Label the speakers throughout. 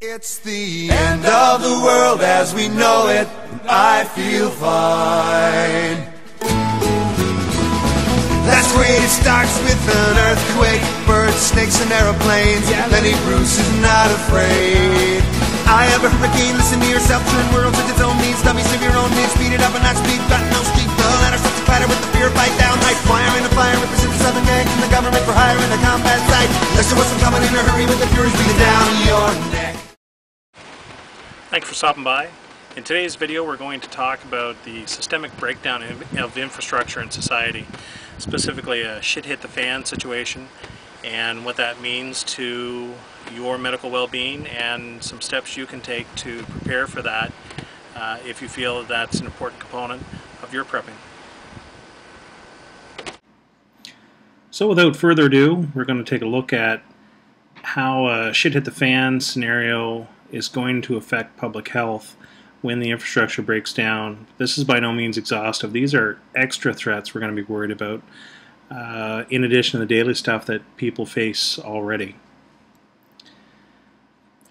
Speaker 1: It's the end of the world as we know it, and I feel fine. That's the way it starts with an earthquake, birds, snakes, and aeroplanes. Lenny Bruce is not afraid. I have a hurricane, listen to yourself, turn worlds with its own needs. Dummy, serve your own needs, speed it up and not speed, got no street. The ladder starts to clatter with the fear, fight down, night fire in a fire, represent the southern gangs and the government for hire in a combat site. Lester was coming in a hurry with the furies beating down your neck.
Speaker 2: Thanks for stopping by. In today's video we're going to talk about the systemic breakdown of infrastructure in society, specifically a shit hit the fan situation and what that means to your medical well-being and some steps you can take to prepare for that if you feel that that's an important component of your prepping. So without further ado, we're going to take a look at how a shit hit the fan scenario is going to affect public health when the infrastructure breaks down. This is by no means exhaustive. These are extra threats we're going to be worried about in addition to the daily stuff that people face already.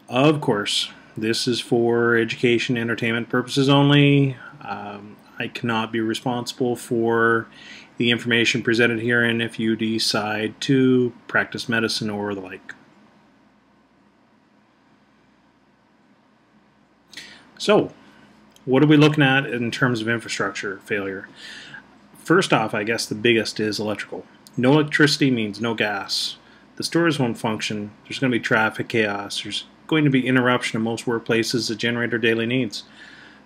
Speaker 2: Of course, this is for education, entertainment purposes only. I cannot be responsible for the information presented herein if you decide to practice medicine or the like. So, what are we looking at in terms of infrastructure failure? First off, I guess the biggest is electrical. No electricity means no gas. The stores won't function. There's going to be traffic chaos. There's going to be interruption in most workplaces that generate our daily needs.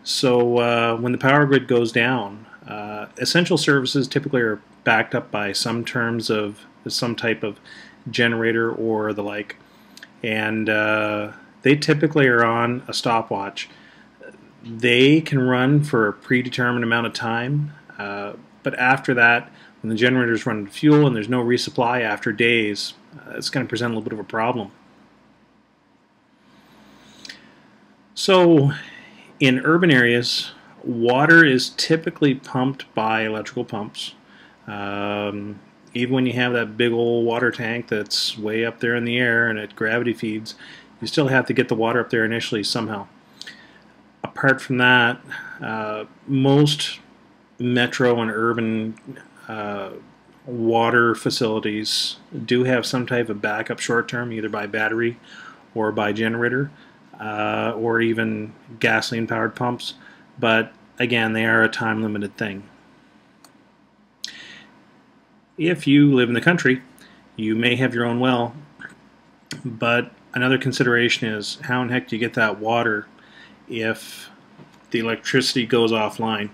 Speaker 2: So when the power grid goes down, essential services typically are backed up by some terms of some type of generator or the like. And they typically are on a stopwatch. They can run for a predetermined amount of time, but after that, when the generators run out of fuel and there's no resupply after days, it's going to present a little bit of a problem. So in urban areas, water is typically pumped by electrical pumps. Even when you have that big old water tank that's way up there in the air and it gravity feeds, you still have to get the water up there initially somehow. Apart from that, most metro and urban water facilities do have some type of backup short-term, either by battery or by generator, or even gasoline-powered pumps. But again, they are a time-limited thing. If you live in the country, you may have your own well, but another consideration is how in heck do you get that water if the electricity goes offline.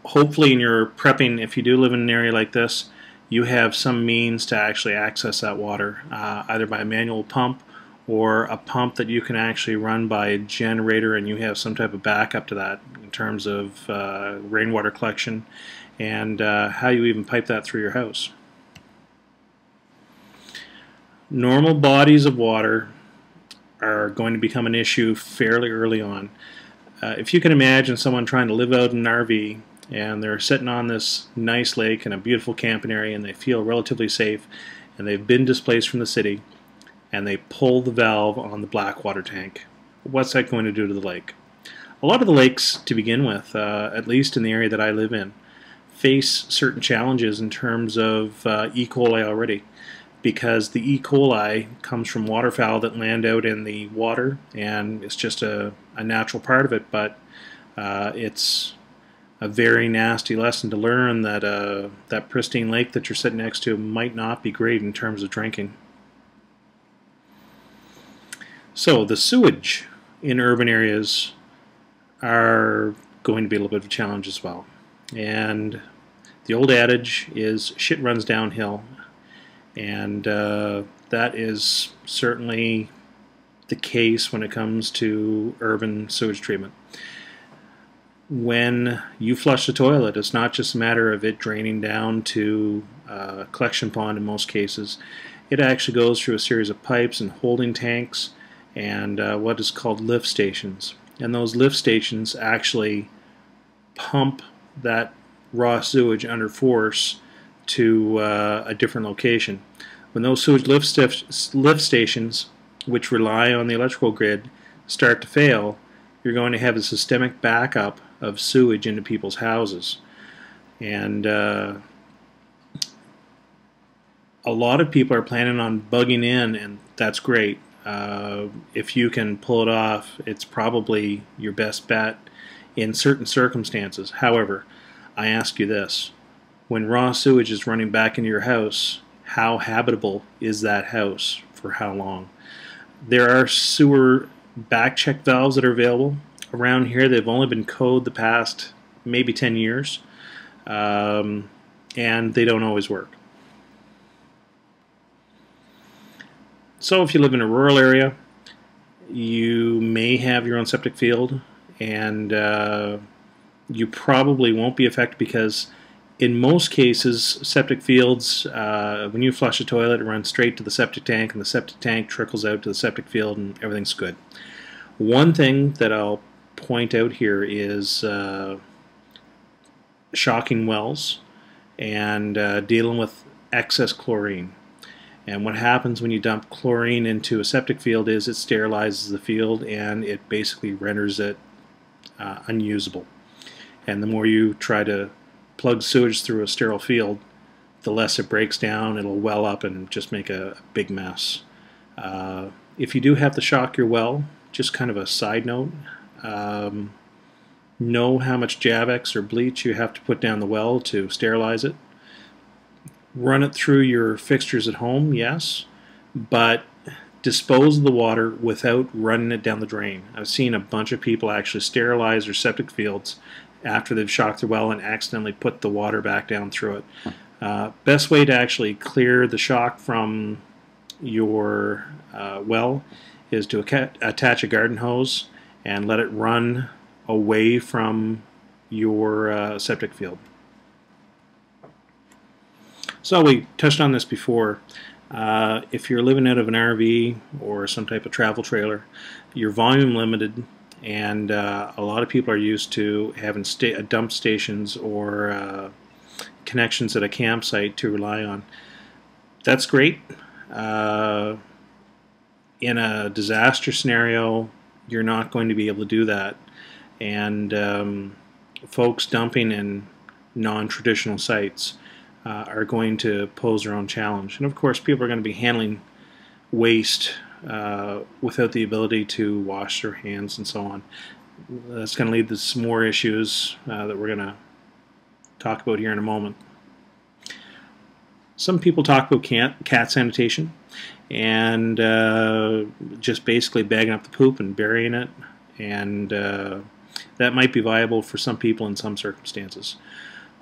Speaker 2: Hopefully in your prepping, if you do live in an area like this, you have some means to actually access that water, either by a manual pump or a pump that you can actually run by a generator, and you have some type of backup to that in terms of rainwater collection and how you even pipe that through your house. Normal bodies of water are going to become an issue fairly early on. If you can imagine someone trying to live out in an RV and they're sitting on this nice lake in a beautiful camping area and they feel relatively safe and they've been displaced from the city and they pull the valve on the black water tank, what's that going to do to the lake? A lot of the lakes to begin with, at least in the area that I live in, face certain challenges in terms of E. coli already, because the E. coli comes from waterfowl that land out in the water, and it's just a natural part of it, but it's a very nasty lesson to learn that that pristine lake that you're sitting next to might not be great in terms of drinking. So the sewage in urban areas are going to be a little bit of a challenge as well. And the old adage is shit runs downhill. And that is certainly the case when it comes to urban sewage treatment. When you flush the toilet, it's not just a matter of it draining down to a collection pond in most cases. It actually goes through a series of pipes and holding tanks and what is called lift stations. And those lift stations actually pump that raw sewage under force to a different location. When those sewage lift stations, which rely on the electrical grid, start to fail, you're going to have a systemic backup of sewage into people's houses. And a lot of people are planning on bugging in, and that's great. If you can pull it off, it's probably your best bet in certain circumstances. However, I ask you this. When raw sewage is running back into your house, how habitable is that house for how long? There are sewer back check valves that are available. Around here, they've only been coded the past maybe 10 years, and they don't always work. So if you live in a rural area, you may have your own septic field, and you probably won't be affected because in most cases, septic fields, when you flush a toilet, it runs straight to the septic tank, and the septic tank trickles out to the septic field, and everything's good. One thing that I'll point out here is shocking wells and dealing with excess chlorine. And what happens when you dump chlorine into a septic field is it sterilizes the field, and it basically renders it unusable. And the more you try to plug sewage through a sterile field, the less it breaks down. It'll well up and just make a big mess. If you do have to shock your well, just kind of a side note, know how much Javex or bleach you have to put down the well to sterilize it. Run it through your fixtures at home, yes, but dispose of the water without running it down the drain. I've seen a bunch of people actually sterilize their septic fields after they've shocked their well and accidentally put the water back down through it. Best way to actually clear the shock from your well is to attach a garden hose and let it run away from your septic field. So we touched on this before. If you're living out of an RV or some type of travel trailer, you're volume limited, and a lot of people are used to having dump stations or connections at a campsite to rely on. That's great. In a disaster scenario, you're not going to be able to do that. And folks dumping in non-traditional sites are going to pose their own challenge. And of course, people are going to be handling waste without the ability to wash their hands and so on. That's going to lead to some more issues that we're going to talk about here in a moment. Some people talk about cat sanitation and just basically bagging up the poop and burying it, and that might be viable for some people in some circumstances.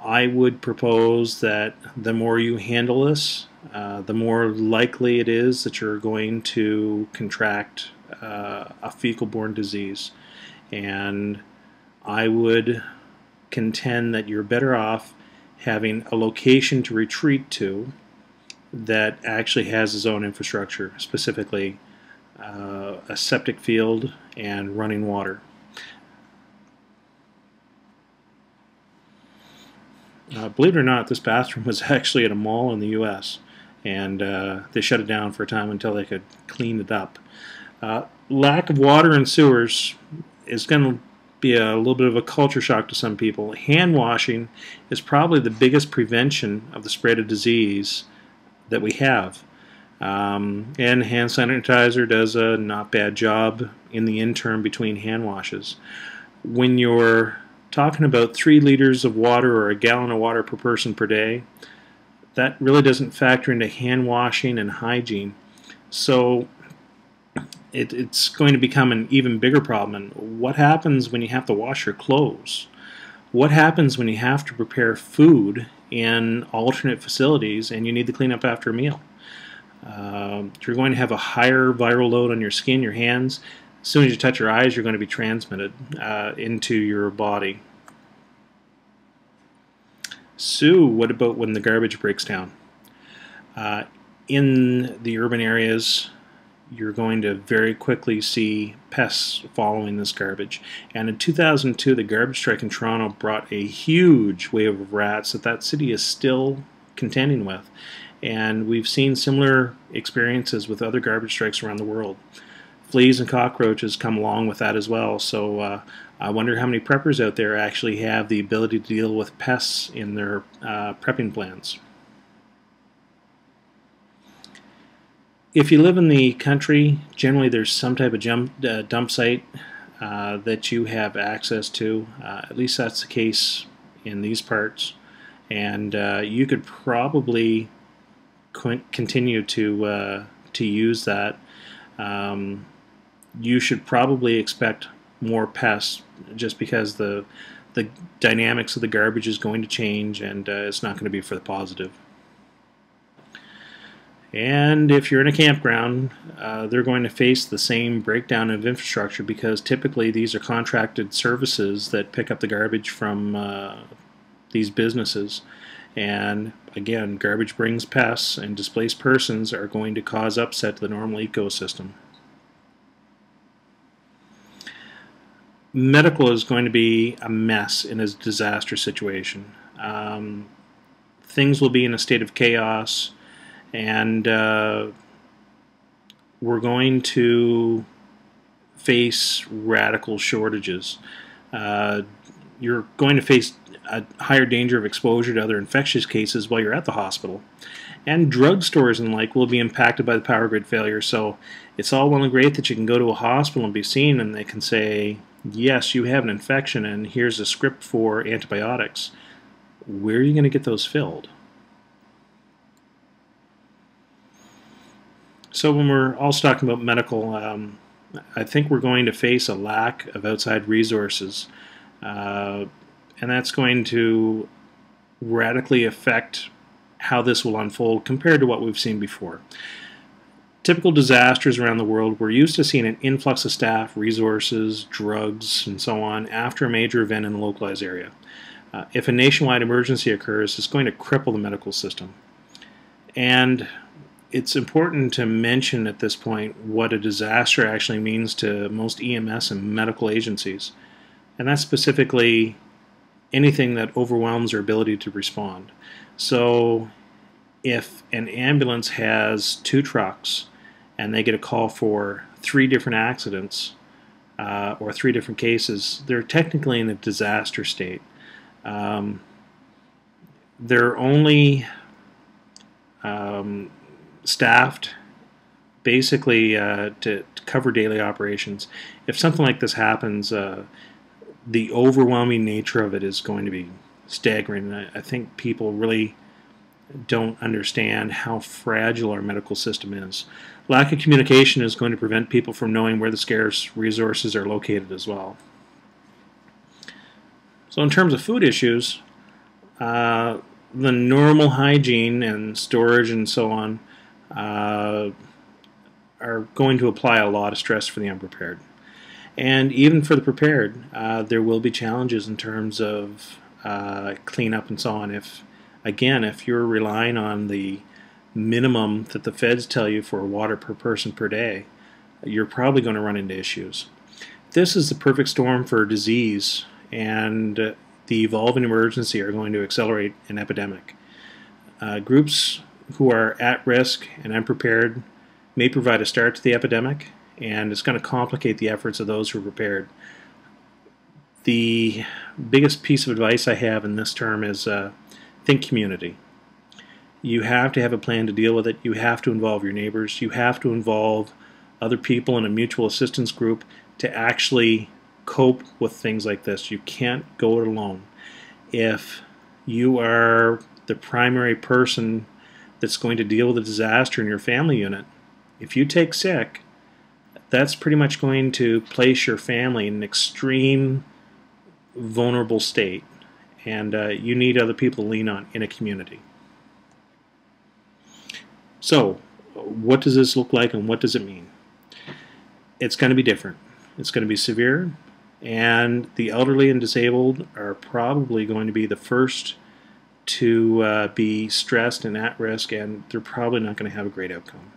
Speaker 2: I would propose that the more you handle this, the more likely it is that you're going to contract a fecal-borne disease. And I would contend that you're better off having a location to retreat to that actually has its own infrastructure, specifically a septic field and running water. Believe it or not, this bathroom was actually at a mall in the U.S., and they shut it down for a time until they could clean it up. Lack of water in sewers is going to be a little bit of a culture shock to some people. Hand washing is probably the biggest prevention of the spread of disease that we have. And hand sanitizer does a not bad job in the interim between hand washes. When you're talking about 3 liters of water or a gallon of water per person per day, that really doesn't factor into hand washing and hygiene. So it's going to become an even bigger problem. And what happens when you have to wash your clothes? What happens when you have to prepare food in alternate facilities and you need to clean up after a meal? You're going to have a higher viral load on your skin, your hands. As soon as you touch your eyes, you're going to be transmitted into your body. So what about when the garbage breaks down? In the urban areas, you're going to very quickly see pests following this garbage. And in 2002, the garbage strike in Toronto brought a huge wave of rats that city is still contending with. And we've seen similar experiences with other garbage strikes around the world. fleas and cockroaches come along with that as well. So I wonder how many preppers out there actually have the ability to deal with pests in their prepping plans. If you live in the country, generally there's some type of dump site that you have access to. At least that's the case in these parts. And you could probably continue to use that. You should probably expect more pests just because the dynamics of the garbage is going to change, and it's not going to be for the positive. And if you're in a campground, they're going to face the same breakdown of infrastructure, because typically these are contracted services that pick up the garbage from these businesses. And again, garbage brings pests, and displaced persons are going to cause upset to the normal ecosystem. Medical is going to be a mess in a disaster situation. Things will be in a state of chaos, and we're going to face radical shortages. You're going to face a higher danger of exposure to other infectious cases while you're at the hospital. And drugstores and like will be impacted by the power grid failure. So it's all well and great that you can go to a hospital and be seen, and they can say, yes, you have an infection and here's a script for antibiotics. Where are you going to get those filled? So when we're also talking about medical, I think we're going to face a lack of outside resources, and that's going to radically affect how this will unfold compared to what we've seen before. Typical disasters around the world, we're used to seeing an influx of staff, resources, drugs, and so on after a major event in a localized area. If a nationwide emergency occurs, it's going to cripple the medical system. And it's important to mention at this point what a disaster actually means to most EMS and medical agencies. And that's specifically anything that overwhelms their ability to respond. So if an ambulance has 2 trucks and they get a call for 3 different accidents or 3 different cases, they're technically in a disaster state. They're only staffed basically to cover daily operations. If something like this happens, the overwhelming nature of it is going to be staggering. I think people really don't understand how fragile our medical system is. Lack of communication is going to prevent people from knowing where the scarce resources are located as well. So in terms of food issues, the normal hygiene and storage and so on are going to apply a lot of stress for the unprepared. And even for the prepared, there will be challenges in terms of cleanup and so on. If you're relying on the minimum that the feds tell you for water per person per day, you're probably going to run into issues. This is the perfect storm for disease, and the evolving emergency are going to accelerate an epidemic. Groups who are at risk and unprepared may provide a start to the epidemic, and it's going to complicate the efforts of those who are prepared. The biggest piece of advice I have in this term is think community. You have to have a plan to deal with it. You have to involve your neighbors. You have to involve other people in a mutual assistance group to actually cope with things like this. You can't go it alone. If you are the primary person that's going to deal with a disaster in your family unit, if you take sick, that's pretty much going to place your family in an extreme vulnerable state, and you need other people to lean on in a community. So what does this look like and what does it mean? It's going to be different. It's going to be severe, and the elderly and disabled are probably going to be the first to be stressed and at risk, and they're probably not going to have a great outcome.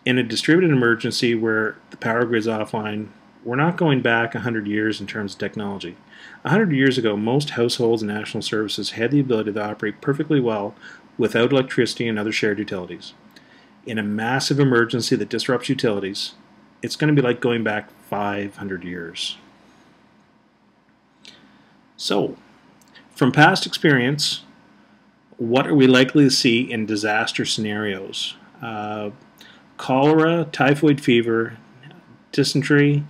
Speaker 2: In a distributed emergency where the power grid's offline, we're not going back 100 years in terms of technology. 100 years ago, most households and national services had the ability to operate perfectly well without electricity and other shared utilities. in a massive emergency that disrupts utilities, it's going to be like going back 500 years. So, from past experience, what are we likely to see in disaster scenarios? Cholera, typhoid fever, dysentery,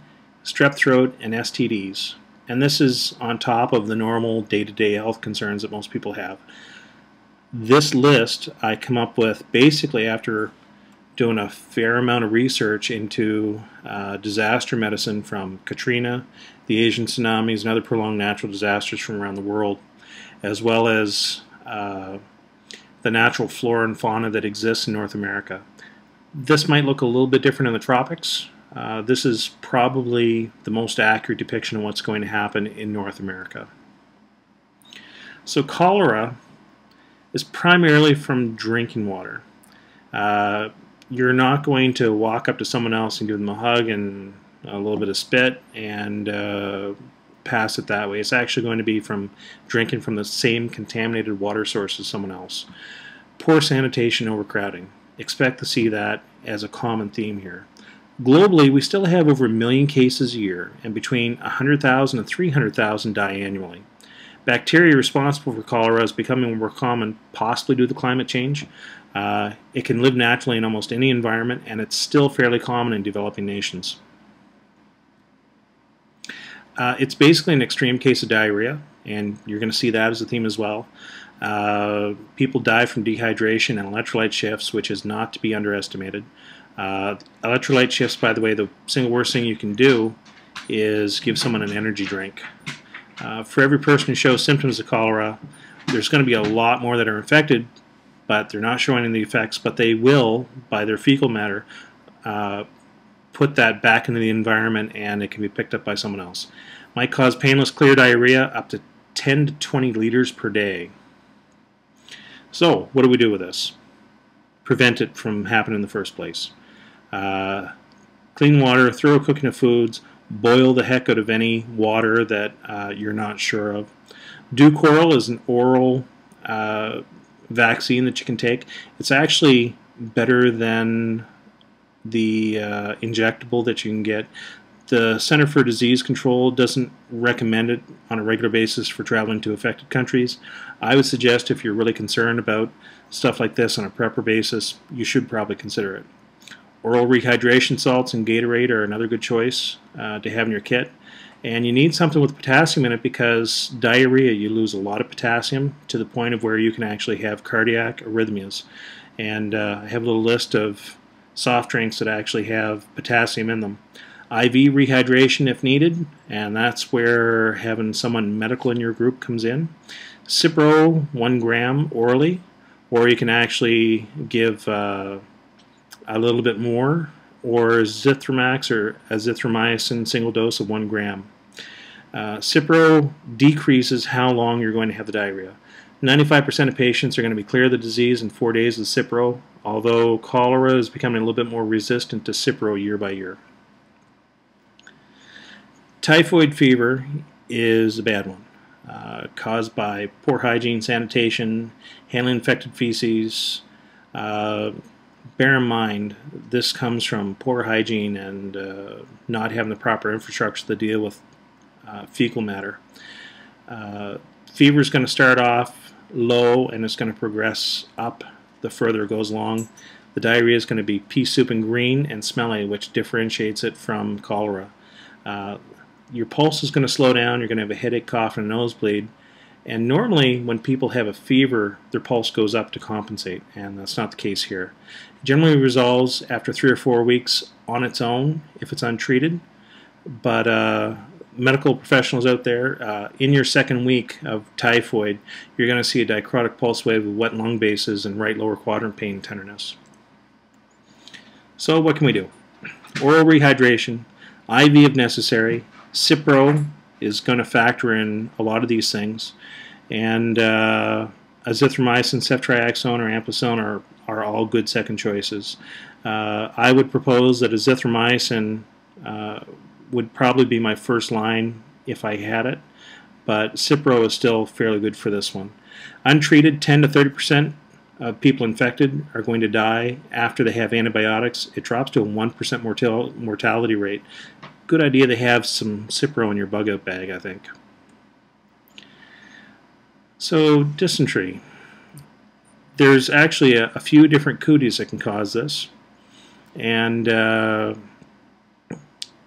Speaker 2: strep throat, and STDs. And this is on top of the normal day-to-day health concerns that most people have. This list I come up with basically after doing a fair amount of research into disaster medicine from Katrina, the Asian tsunamis, and other prolonged natural disasters from around the world, as well as the natural flora and fauna that exists in North America. This might look a little bit different in the tropics. This is probably the most accurate depiction of what's going to happen in North America. So cholera is primarily from drinking water. You're not going to walk up to someone else and give them a hug and a little bit of spit and pass it that way. It's actually going to be from drinking from the same contaminated water source as someone else. Poor sanitation, overcrowding. Expect to see that as a common theme here. Globally, we still have over 1 million cases a year, and between 100,000 and 300,000 die annually. Bacteria responsible for cholera is becoming more common, possibly due to climate change. It can live naturally in almost any environment, and it's still fairly common in developing nations. It's basically an extreme case of diarrhea, and you're going to see that as a theme as well. People die from dehydration and electrolyte shifts, which is not to be underestimated. Electrolyte shifts, by the way, the single worst thing you can do is give someone an energy drink. For every person who shows symptoms of cholera, there's going to be a lot more that are infected, but they're not showing any effects, but they will, by their fecal matter, put that back into the environment and it can be picked up by someone else. Might cause painless clear diarrhea up to 10 to 20 liters per day. So, what do we do with this? Prevent it from happening in the first place. Clean water, thorough cooking of foods, boil the heck out of any water that you're not sure of. Ducoral is an oral vaccine that you can take. It's actually better than the injectable that you can get. The Center for Disease Control doesn't recommend it on a regular basis for traveling to affected countries. I would suggest if you're really concerned about stuff like this on a prepper basis, you should probably consider it. Oral rehydration salts and Gatorade are another good choice to have in your kit. And you need something with potassium in it because diarrhea, you lose a lot of potassium to the point of where you can actually have cardiac arrhythmias. And I have a little list of soft drinks that actually have potassium in them. IV rehydration if needed, and that's where having someone medical in your group comes in. Cipro, 1 gram orally, or you can actually give a little bit more, or Zithromax or azithromycin single dose of 1 gram. Cipro decreases how long you're going to have the diarrhea. 95% of patients are going to be clear of the disease in 4 days with Cipro, although cholera is becoming a little bit more resistant to Cipro year by year. Typhoid fever is a bad one, caused by poor hygiene, sanitation, handling infected feces. Bear in mind, this comes from poor hygiene and not having the proper infrastructure to deal with fecal matter. Fever is going to start off low and it's going to progress up the further it goes along. The diarrhea is going to be pea soup and green and smelly, which differentiates it from cholera. Your pulse is going to slow down, you're going to have a headache, cough, and a nosebleed. And normally when people have a fever, their pulse goes up to compensate, and that's not the case here. It generally resolves after 3 or 4 weeks on its own if it's untreated. But medical professionals out there, in your second week of typhoid, you're going to see a dicrotic pulse wave with wet lung bases and right lower quadrant pain and tenderness. So what can we do? Oral rehydration, IV if necessary. Cipro is going to factor in a lot of these things, and azithromycin, ceftriaxone, or ampicillin are all good second choices. I would propose that azithromycin would probably be my first line if I had it, but Cipro is still fairly good for this one. Untreated, 10 to 30% of people infected are going to die after they have antibiotics, it drops to a 1% mortality rate. Good idea to have some Cipro in your bug-out bag, I think. So, dysentery. There's actually a few different cooties that can cause this, and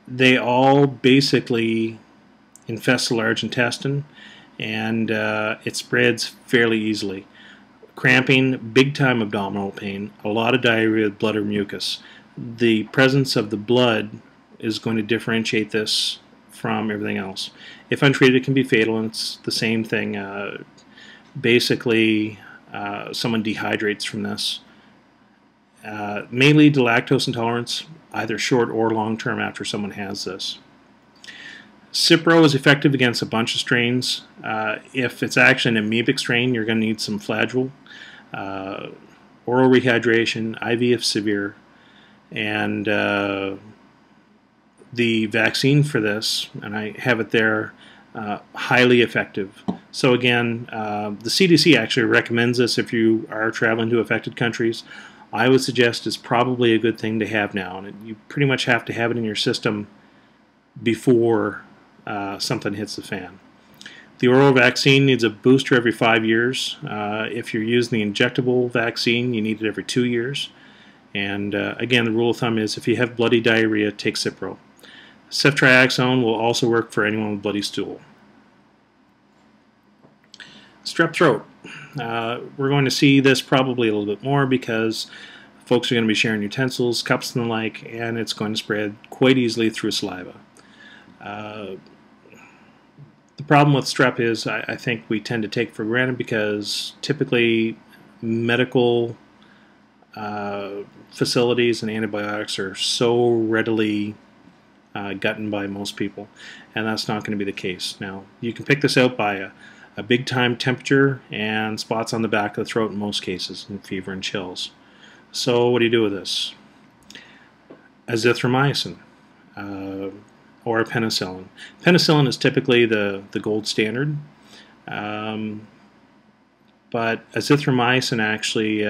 Speaker 2: they all basically infest the large intestine, and it spreads fairly easily. Cramping, big-time abdominal pain, a lot of diarrhea with blood or mucus. The presence of the blood is going to differentiate this from everything else. If untreated, it can be fatal, and it's the same thing. Basically, someone dehydrates from this. May lead to lactose intolerance, either short or long term after someone has this. Cipro is effective against a bunch of strains. If it's actually an amoebic strain, you're going to need some flagyl, oral rehydration, IV if severe, and the vaccine for this, and I have it there, highly effective. So again, the CDC actually recommends this if you are traveling to affected countries. I would suggest it's probably a good thing to have now, and you pretty much have to have it in your system before something hits the fan. The oral vaccine needs a booster every 5 years. If you're using the injectable vaccine, you need it every 2 years. And again, the rule of thumb is if you have bloody diarrhea, take Cipro. Ceftriaxone will also work for anyone with bloody stool. Strep throat. We're going to see this probably a little bit more because folks are going to be sharing utensils, cups and the like, and it's going to spread quite easily through saliva. The problem with strep is I think we tend to take for granted because typically medical facilities and antibiotics are so readily gotten by most people, and that's not going to be the case. Now, you can pick this out by a big time temperature and spots on the back of the throat in most cases, and fever and chills. So what do you do with this? Azithromycin or penicillin. Penicillin is typically the gold standard, but azithromycin actually,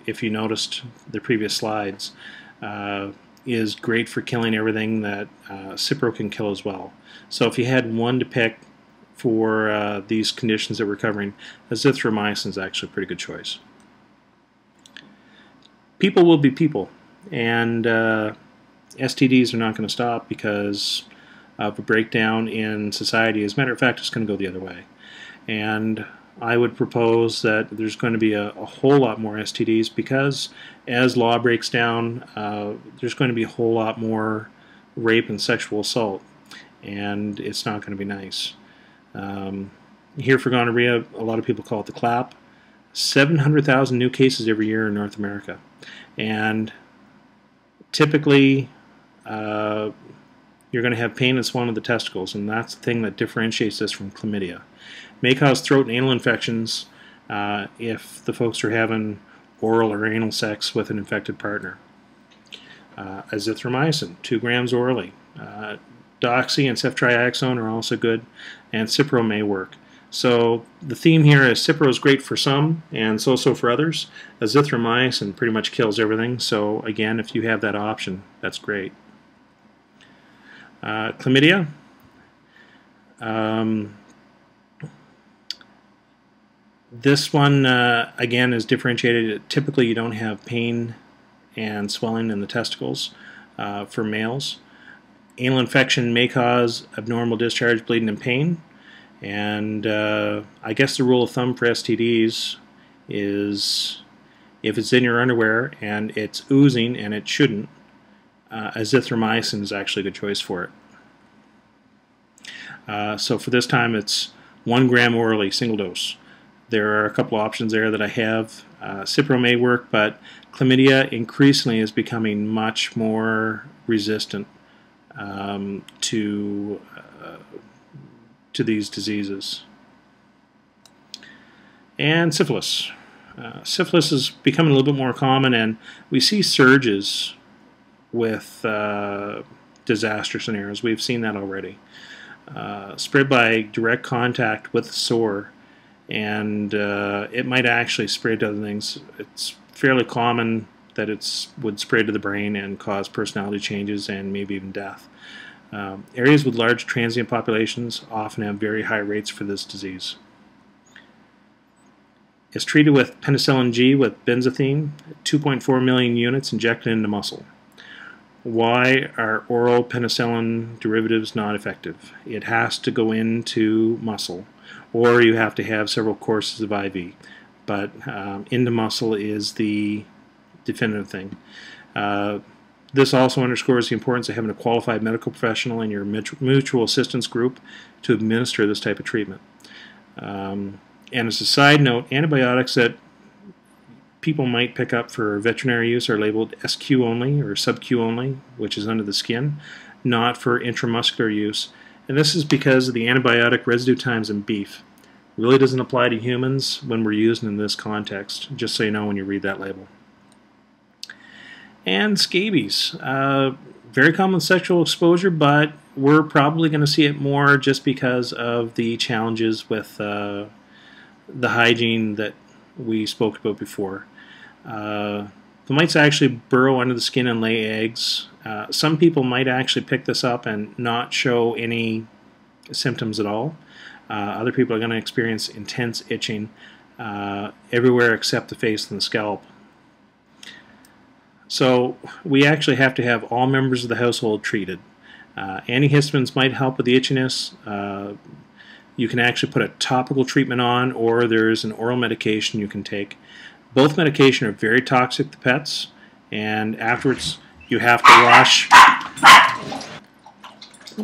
Speaker 2: if you noticed the previous slides, is great for killing everything that Cipro can kill as well. So if you had one to pick for these conditions that we're covering, azithromycin is actually a pretty good choice. People will be people, and STDs are not going to stop because of a breakdown in society. As a matter of fact, it's going to go the other way. And I would propose that there's going to be a whole lot more STDs because as law breaks down, there's going to be a whole lot more rape and sexual assault, and it's not going to be nice. Here for gonorrhea, a lot of people call it the clap. 700,000 new cases every year in North America, and typically you're going to have pain and swelling of the testicles, and that's the thing that differentiates this from chlamydia. May cause throat and anal infections if the folks are having oral or anal sex with an infected partner. Azithromycin, 2 grams orally. Doxy and ceftriaxone are also good, and Cipro may work. So the theme here is Cipro is great for some and so-so for others. Azithromycin pretty much kills everything, so again, if you have that option, that's great. Chlamydia. This one, again, is differentiated. Typically, you don't have pain and swelling in the testicles for males. Anal infection may cause abnormal discharge, bleeding, and pain. And I guess the rule of thumb for STDs is if it's in your underwear and it's oozing, and it shouldn't, azithromycin is actually a good choice for it. So for this time, it's 1 gram orally, single dose. There are a couple options there that I have. Cipro may work, but chlamydia increasingly is becoming much more resistant to these diseases. And syphilis. Syphilis is becoming a little bit more common, and we see surges with disaster scenarios. We've seen that already. Spread by direct contact with the sore, and it might actually spread to other things. It's fairly common that it would spread to the brain and cause personality changes and maybe even death. Areas with large transient populations often have very high rates for this disease. It's treated with penicillin G with benzathine, 2.4 million units injected into muscle. Why are oral penicillin derivatives not effective? It has to go into muscle, or you have to have several courses of IV. But into muscle is the definitive thing. This also underscores the importance of having a qualified medical professional in your mutual assistance group to administer this type of treatment. And as a side note, antibiotics that people might pick up for veterinary use are labeled SQ only or sub-Q only, which is under the skin, not for intramuscular use. And this is because of the antibiotic residue times in beef. It really doesn't apply to humans when we're using in this context, just so you know when you read that label. And scabies. Very common sexual exposure, but we're probably going to see it more just because of the challenges with the hygiene that we spoke about before. The mites actually burrow under the skin and lay eggs. Some people might actually pick this up and not show any symptoms at all. Other people are going to experience intense itching everywhere except the face and the scalp. So we actually have to have all members of the household treated. Antihistamines might help with the itchiness. You can actually put a topical treatment on, or there's an oral medication you can take. Both medication are very toxic to pets, and afterwards you have to wash.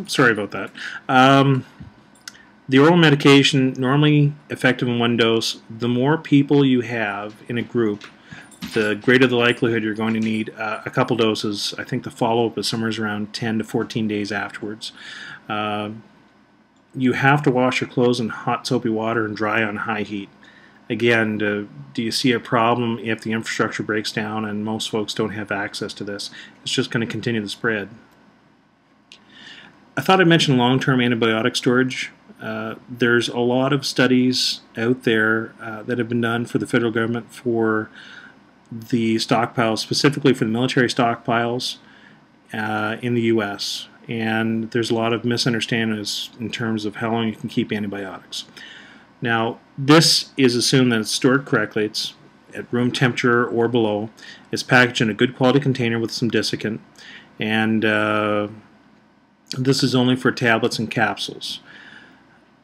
Speaker 2: Sorry about that. The oral medication, normally effective in one dose. The more people you have in a group, the greater the likelihood you're going to need a couple doses. I think the follow-up is somewhere around 10 to 14 days afterwards. You have to wash your clothes in hot soapy water and dry on high heat. Again, do you see a problem if the infrastructure breaks down and most folks don't have access to this? It's just going to continue the spread. I thought I'd mention long-term antibiotic storage. There's a lot of studies out there that have been done for the federal government for the stockpiles, specifically for the military stockpiles in the U.S. And there's a lot of misunderstandings in terms of how long you can keep antibiotics. Now, this is assumed that it's stored correctly. It's at room temperature or below. It's packaged in a good quality container with some desiccant. And this is only for tablets and capsules.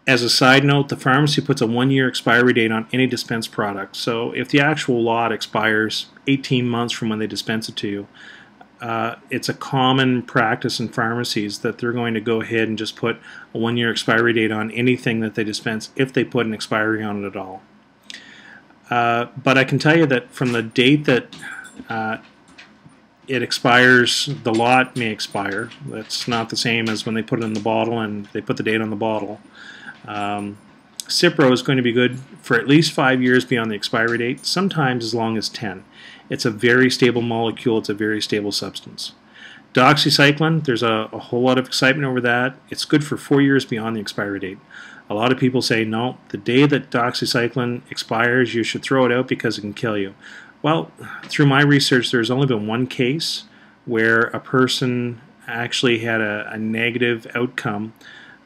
Speaker 2: As a side note, the pharmacy puts a 1-year expiry date on any dispensed product. So if the actual lot expires 18 months from when they dispense it to you, it's a common practice in pharmacies that they're going to go ahead and just put a 1-year expiry date on anything that they dispense if they put an expiry on it at all. But I can tell you that from the date that it expires, the lot may expire. That's not the same as when they put it in the bottle and they put the date on the bottle. Cipro is going to be good for at least 5 years beyond the expiry date, sometimes as long as 10. It's a very stable molecule. It's a very stable substance. Doxycycline, there's a whole lot of excitement over that. It's good for 4 years beyond the expiry date. A lot of people say, no, the day that doxycycline expires, you should throw it out because it can kill you. Well, through my research, there's only been one case where a person actually had a negative outcome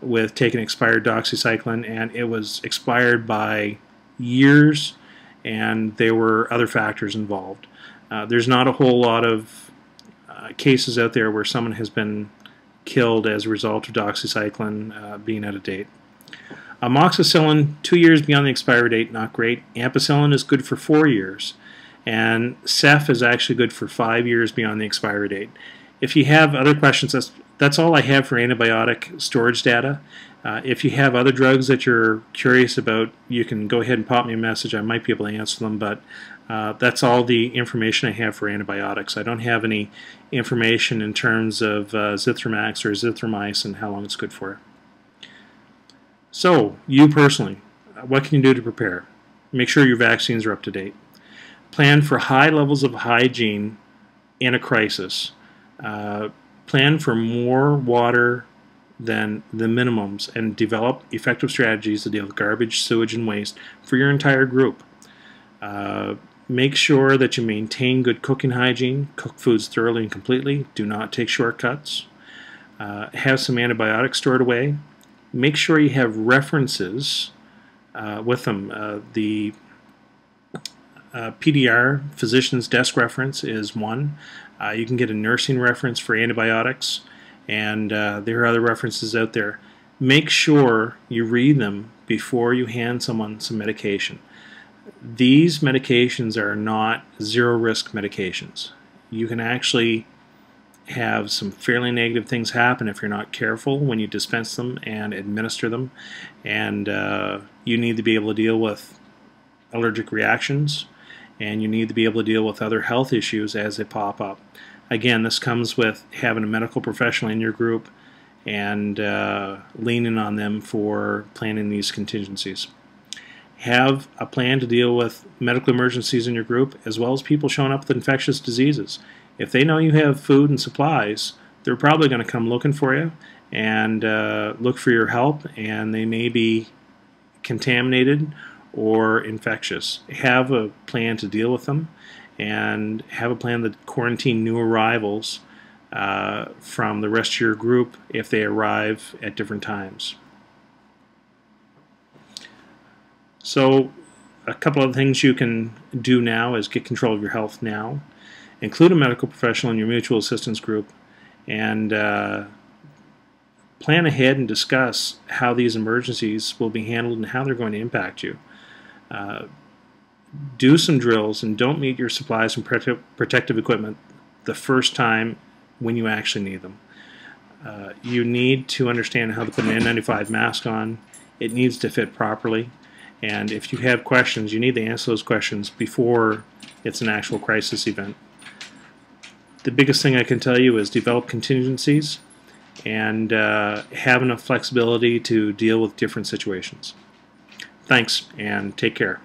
Speaker 2: with taking expired doxycycline, and it was expired by years, and there were other factors involved. There's not a whole lot of cases out there where someone has been killed as a result of doxycycline being out of date. Amoxicillin, 2 years beyond the expiry date, not great. Ampicillin is good for 4 years, and Ceph is actually good for 5 years beyond the expiry date. If you have other questions, that's all I have for antibiotic storage data. If you have other drugs that you're curious about, you can go ahead and pop me a message. I might be able to answer them, but that's all the information I have for antibiotics. I don't have any information in terms of Zithromax or Zithromycin and how long it's good for. So, you personally, what can you do to prepare? Make sure your vaccines are up to date. Plan for high levels of hygiene in a crisis. Plan for more water than the minimums, and develop effective strategies to deal with garbage, sewage, and waste for your entire group. Make sure that you maintain good cooking hygiene, cook foods thoroughly and completely, do not take shortcuts, have some antibiotics stored away. Make sure you have references with them. The PDR, Physician's Desk Reference, is one. You can get a nursing reference for antibiotics, and there are other references out there. Make sure you read them before you hand someone some medication. These medications are not zero-risk medications. You can actually have some fairly negative things happen if you're not careful when you dispense them and administer them, and you need to be able to deal with allergic reactions, and you need to be able to deal with other health issues as they pop up. Again, this comes with having a medical professional in your group and leaning on them for planning these contingencies. Have a plan to deal with medical emergencies in your group, as well as people showing up with infectious diseases. If they know you have food and supplies, they're probably going to come looking for you and look for your help, and they may be contaminated or infectious. Have a plan to deal with them, and have a plan to quarantine new arrivals from the rest of your group if they arrive at different times. So a couple of things you can do now is get control of your health now. Include a medical professional in your mutual assistance group, and plan ahead and discuss how these emergencies will be handled and how they're going to impact you. Do some drills, and don't meet your supplies and protective equipment the first time when you actually need them. You need to understand how to put an N95 mask on. It needs to fit properly. And if you have questions, you need to answer those questions before it's an actual crisis event. The biggest thing I can tell you is develop contingencies and have enough flexibility to deal with different situations. Thanks, and take care.